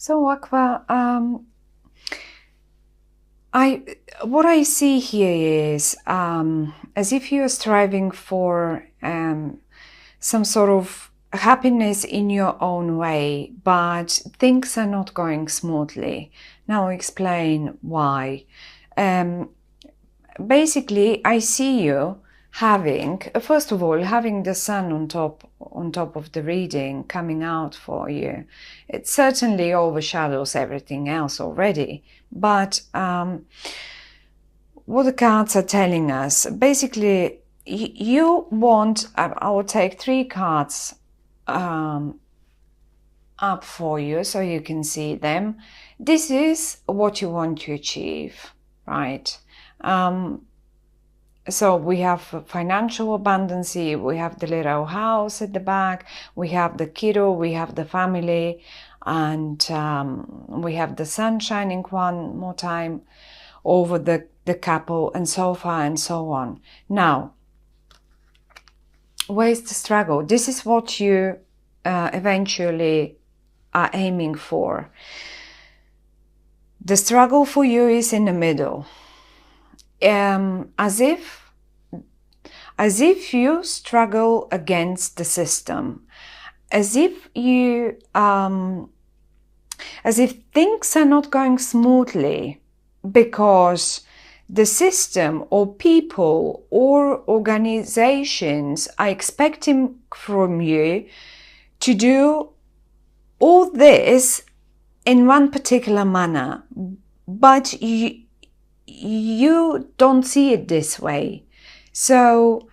So, Aqua, what I see here is as if you are striving for some sort of happiness in your own way, but things are not going smoothly. Now, I'll explain why. Basically, I see you having, first of all, having the sun on top of the reading coming out for you. It certainly overshadows everything else already, but what the cards are telling us, basically, you want, I will take 3 cards up for you so you can see them. This is what you want to achieve, right? So we have financial abundance, we have the little house at the back, we have the kiddo, we have the family, and we have the sun shining one more time over the couple, and so far and so on. Now, where's the struggle? This is what you eventually are aiming for. The struggle for you is in the middle. As if you struggle against the system, as if things are not going smoothly because the system or people or organizations are expecting from you to do all this in one particular manner, but you don't see it this way. So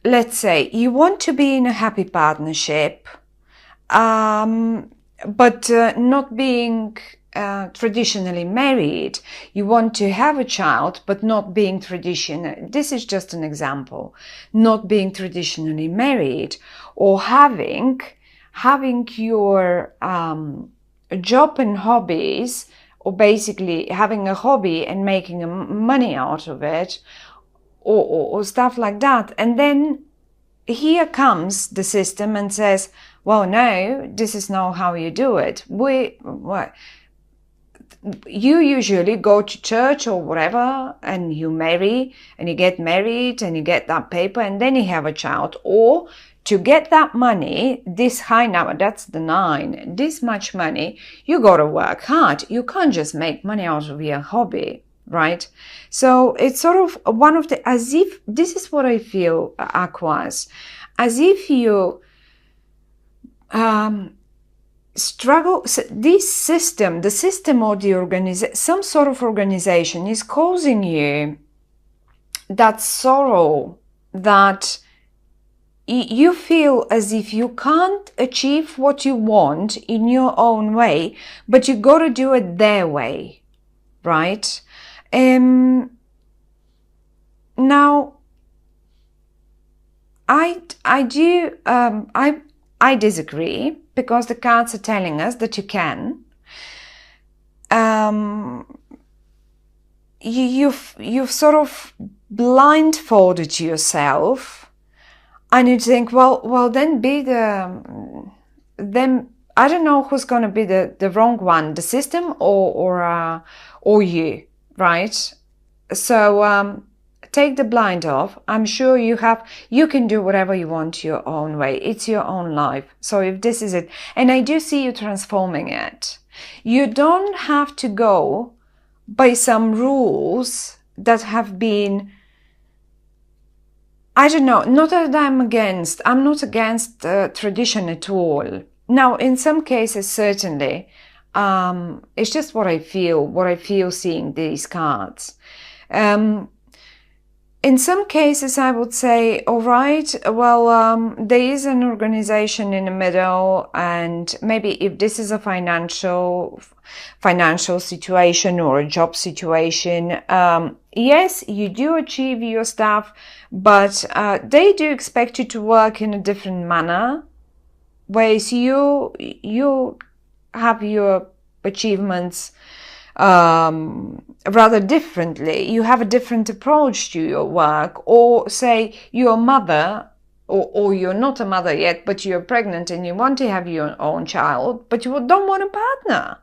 let's say you want to be in a happy partnership, but not being traditionally married. You want to have a child, but not being traditional. This is just an example. Not being traditionally married, or having your job and hobbies, or basically having a hobby and making money out of it, or stuff like that. And then here comes the system and says, well, no, this is not how you do it. You usually go to church or whatever, and you marry, and you get married, and you get that paper, and then you have a child. Or to get that money, this high number, that's the 9, this much money, you got to work hard. You can't just make money out of your hobby, right? So it's sort of one of the, as if, this is what I feel, Aquas, as if you struggle, this system, the system or the organization, some sort of organization is causing you that sorrow, that you feel as if you can't achieve what you want in your own way, but you got to do it their way, right? Now, I disagree, because the cards are telling us that you can. You've sort of blindfolded yourself, and you think, well, then I don't know who's going to be the wrong one, the system or you, right? So take the blind off. I'm sure you can do whatever you want your own way. It's your own life. So if this is it, and I do see you transforming it, you don't have to go by some rules that have been, I don't know, not that I'm not against tradition at all. Now, in some cases, certainly, it's just what I feel seeing these cards. In some cases, I would say, all right, well, there is an organization in the middle, and maybe if this is a financial situation or a job situation, yes, you do achieve your stuff, but they do expect you to work in a different manner, whereas you have your achievements rather differently. You have a different approach to your work, or say your mother or you're not a mother yet, but you're pregnant and you want to have your own child, but you don't want a partner.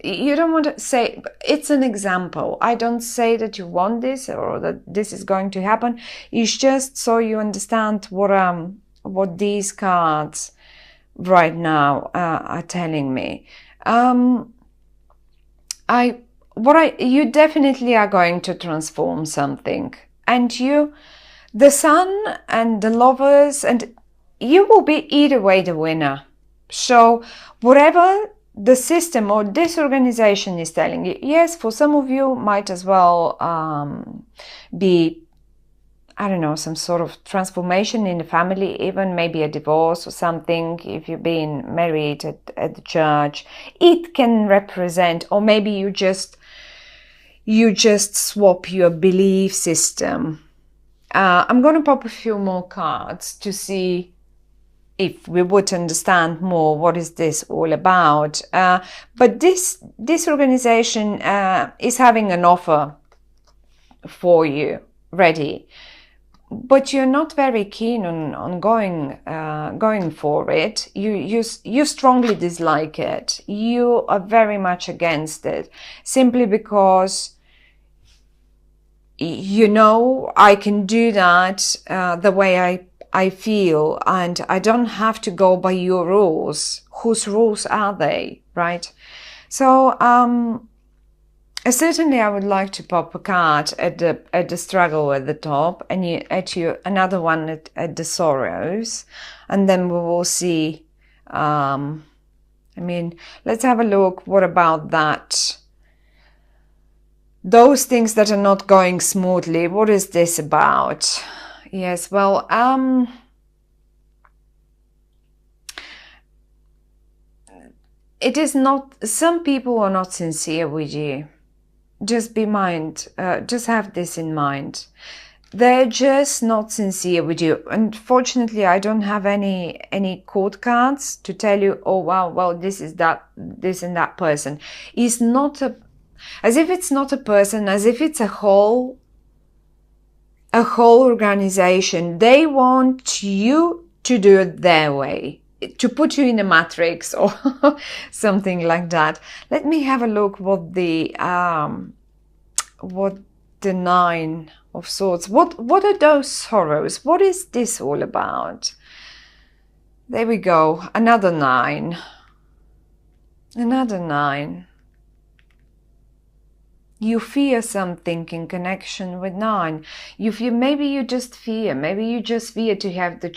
You don't want to say, it's an example. I don't say that you want this or that this is going to happen. It's just so you understand what these cards right now are telling me. You definitely are going to transform something, and the Sun and the Lovers, and you will be either way the winner. So whatever the system or this organization is telling you, yes, for some of you might as well be, I don't know, some sort of transformation in the family, even maybe a divorce or something. If you've been married at the church, it can represent, or maybe you just swap your belief system. I'm going to pop a few more cards to see if we would understand more what is this all about. But this organization is having an offer for you ready, but you're not very keen on going for it. You strongly dislike it. You are very much against it, simply because I can do that the way I feel, and I don't have to go by your rules. Whose rules are they, right? So certainly I would like to pop a card at the struggle at the top, and another one at the sorrows, and then we will see. Let's have a look. What about that? Those things that are not going smoothly. What is this about? Yes, well, it is not, some people are not sincere with you. Just have this in mind. They're just not sincere with you. Unfortunately, I don't have any court cards to tell you, oh wow, well, this and that person. It's not as if it's not a person, as if it's a whole organization. They want you to do it their way, to put you in a matrix or something like that. Let me have a look what the Nine of Swords, what are those sorrows? What is this all about? There we go, another nine. You fear something in connection with 9. Maybe you just fear to have a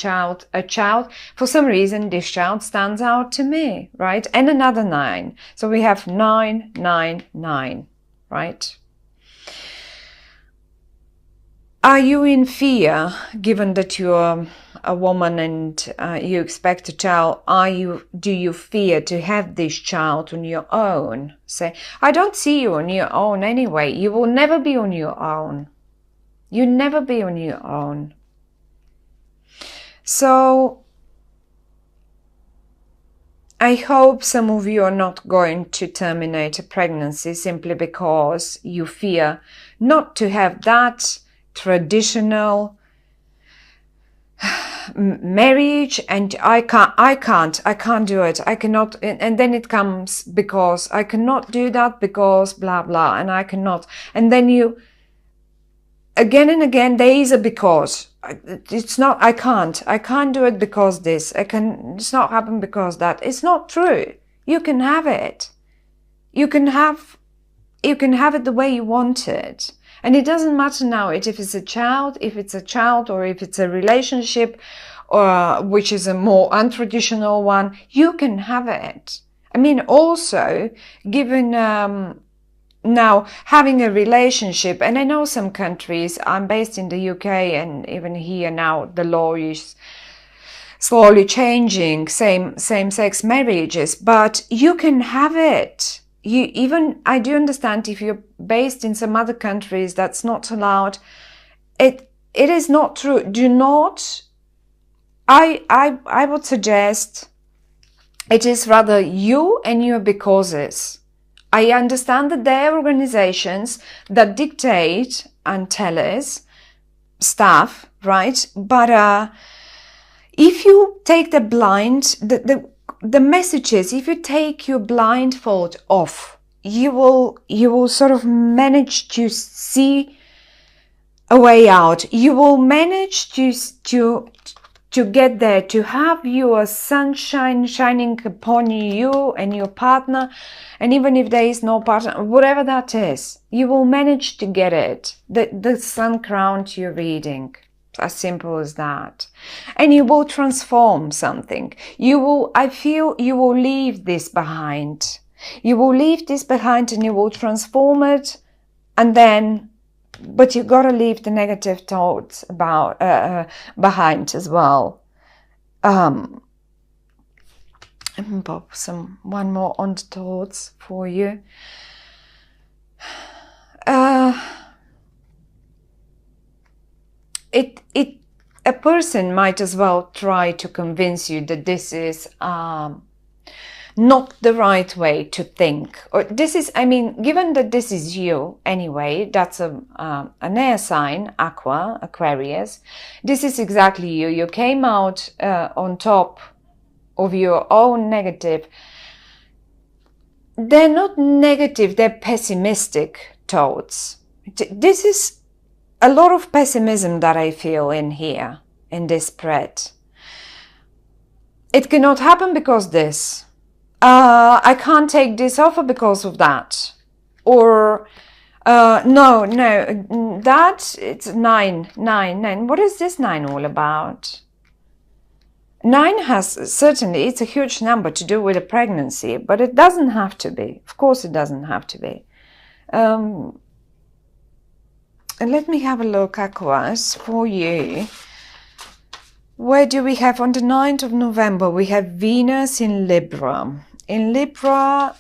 child. For some reason, this child stands out to me, right? And another 9. So we have 9, 9, 9, right? Are you in fear, given that you're a woman and you expect a child? Do you fear to have this child on your own? Say, I don't see you on your own anyway. You will never be on your own. You never be on your own. So I hope some of you are not going to terminate a pregnancy simply because you fear not to have that traditional marriage, and I can't do it. I cannot, and then it comes because I cannot do that because blah blah, and I cannot, and then you again and again there is a because. It's not, I can't do it because this, it's not happen because that. It's not true. You can have it. You can have it the way you want it. And it doesn't matter now if it's a child, or if it's a relationship, or which is a more untraditional one, you can have it. I mean, also, given now having a relationship, and I know some countries, I'm based in the UK, and even here now the law is slowly changing, same-sex marriages, but you can have it. I do understand if you're based in some other countries that's not allowed. It is not true. Do not. I would suggest it is rather you and your becauses. I understand that there are organizations that dictate and tell us stuff, right? But If you take the messages, if you take your blindfold off, you will sort of manage to see a way out. You will manage to get there, to have your sunshine shining upon you and your partner, and even if there is no partner, whatever that is, you will manage to get it. The sun crown you're reading, as simple as that. And you will transform something. I feel you will leave this behind. You will leave this behind and you will transform it, and then, but you gotta leave the negative thoughts about behind as well. Pop one more on the thoughts for you. A person might as well try to convince you that this is not the right way to think, or this is, I mean, given that this is you anyway, that's an air sign, Aquarius, this is exactly you. You came out on top of your own negative. They're not negative, they're pessimistic thoughts. This is a lot of pessimism that I feel in here, in this spread. It cannot happen because this. I can't take this offer because of that. Or, no, that, it's 9. What is this 9 all about? 9 has, certainly, it's a huge number to do with a pregnancy, but it doesn't have to be. Of course it doesn't have to be. And let me have a look, Aquarius, for you. Where do we have, on the 9th of November, we have Venus in Libra. In Libra,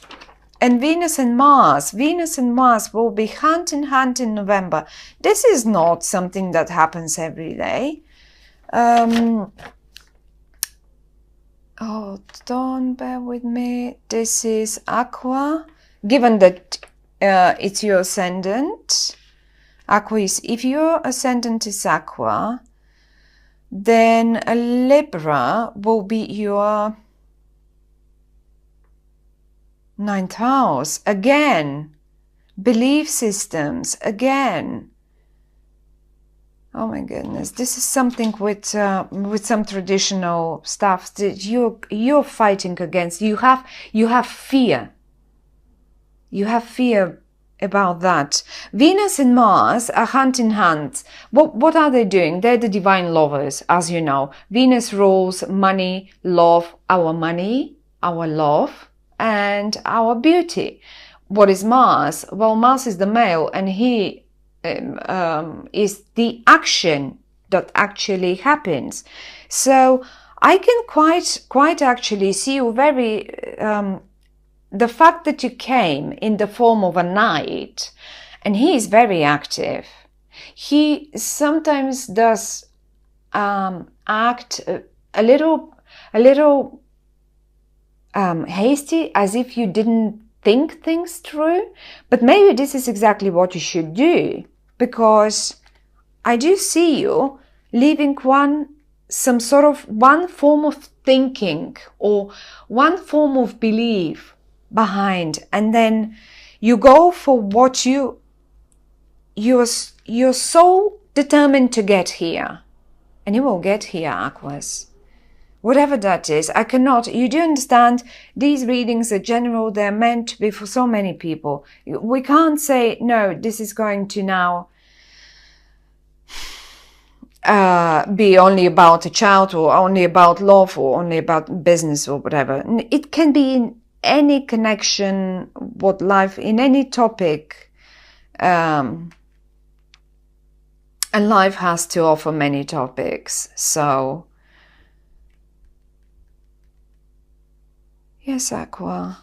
and Venus and Mars. Venus and Mars will be hand in hand in November. This is not something that happens every day. Oh, don't bear with me. This is Aqua. Given that it's your ascendant, Aquarius, if your ascendant is Aqua, then a Libra will be your 9th house. Again, belief systems, again. Oh my goodness, this is something with some traditional stuff that you're fighting against. You have fear. You have fear about that. Venus and Mars are hand in hand. What are they doing? They're the divine lovers, as you know. Venus rules money, love, our money, our love, and our beauty. What is Mars? Well, Mars is the male, and he is the action that actually happens. So I can quite actually see you very the fact that you came in the form of a knight, and he is very active. He sometimes does act a little hasty, as if you didn't think things through, but maybe this is exactly what you should do, because I do see you leaving some sort of one form of thinking or one form of belief behind, and then you go for what you're so determined to get here, and you will get here, Aquarius. Whatever that is, you do understand, these readings are general, they're meant to be for so many people. We can't say, no, this is going to now be only about a child, or only about love, or only about business, or whatever. It can be in any connection, what life, in any topic, and life has to offer many topics, so... Yes, Aqua.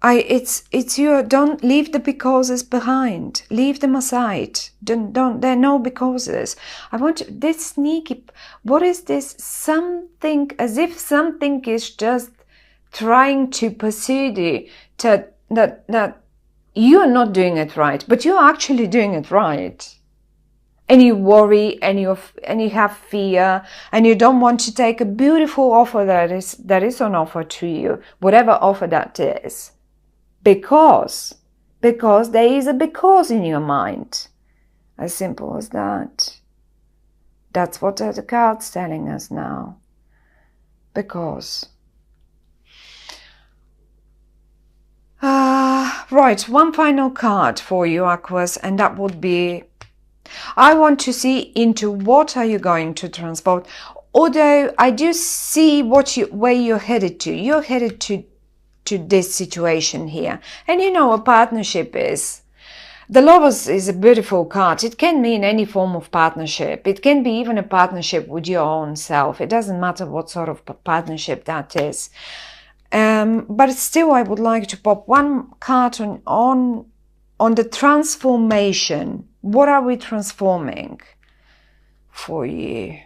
It's your, don't leave the becauses behind. Leave them aside. Don't, there are no becauses. I want this sneaky, what is this? Something, as if something is just trying to persuade you that you're not doing it right, but you're actually doing it right. and you worry, and you have fear, and you don't want to take a beautiful offer that is on offer to you, whatever offer that is, because there is a because in your mind. As simple as that. That's what the card's telling us now. Because. Right, one final card for you, Aquarius, and that would be, I want to see into what are you going to transport. Although I do see where you're headed to. You're headed to this situation here. And you know what partnership is. The Lovers is a beautiful card. It can mean any form of partnership. It can be even a partnership with your own self. It doesn't matter what sort of partnership that is. But still, I would like to pop one card on the transformation. What are we transforming for you?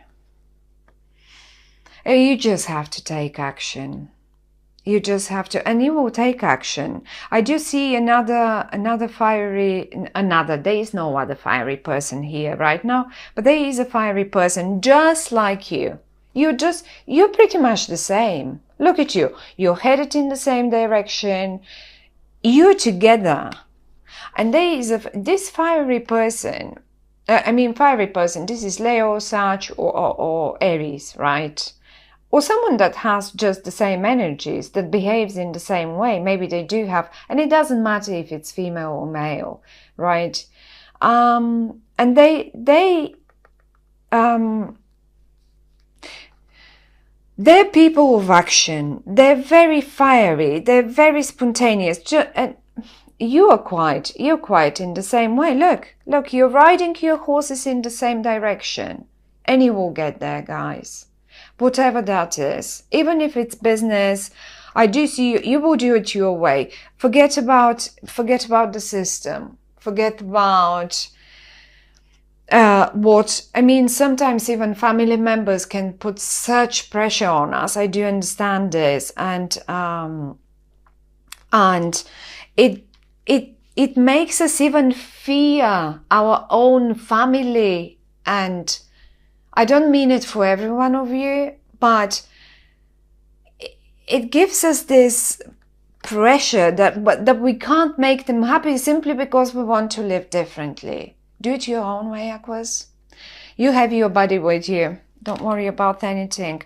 You just have to take action. You just have to, and you will take action. I do see another fiery, there is no other fiery person here right now, but there is a fiery person just like you. You're pretty much the same. Look at you. You're headed in the same direction. You're together. And there is this fiery person, this is Leo, Sag, or Aries, right? Or someone that has just the same energies, that behaves in the same way. Maybe they do have, and it doesn't matter if it's female or male, right? And they're people of action. They're very fiery. They're very spontaneous. And you're quite in the same way. Look, you're riding your horses in the same direction, and you will get there, guys. Whatever that is, even if it's business, I do see you will do it your way. Forget about the system. Forget about sometimes even family members can put such pressure on us. I do understand this, and it makes us even fear our own family. And I don't mean it for every one of you, but it gives us this pressure that we can't make them happy simply because we want to live differently. Do it your own way, Aquarius. You have your body with you. Don't worry about anything.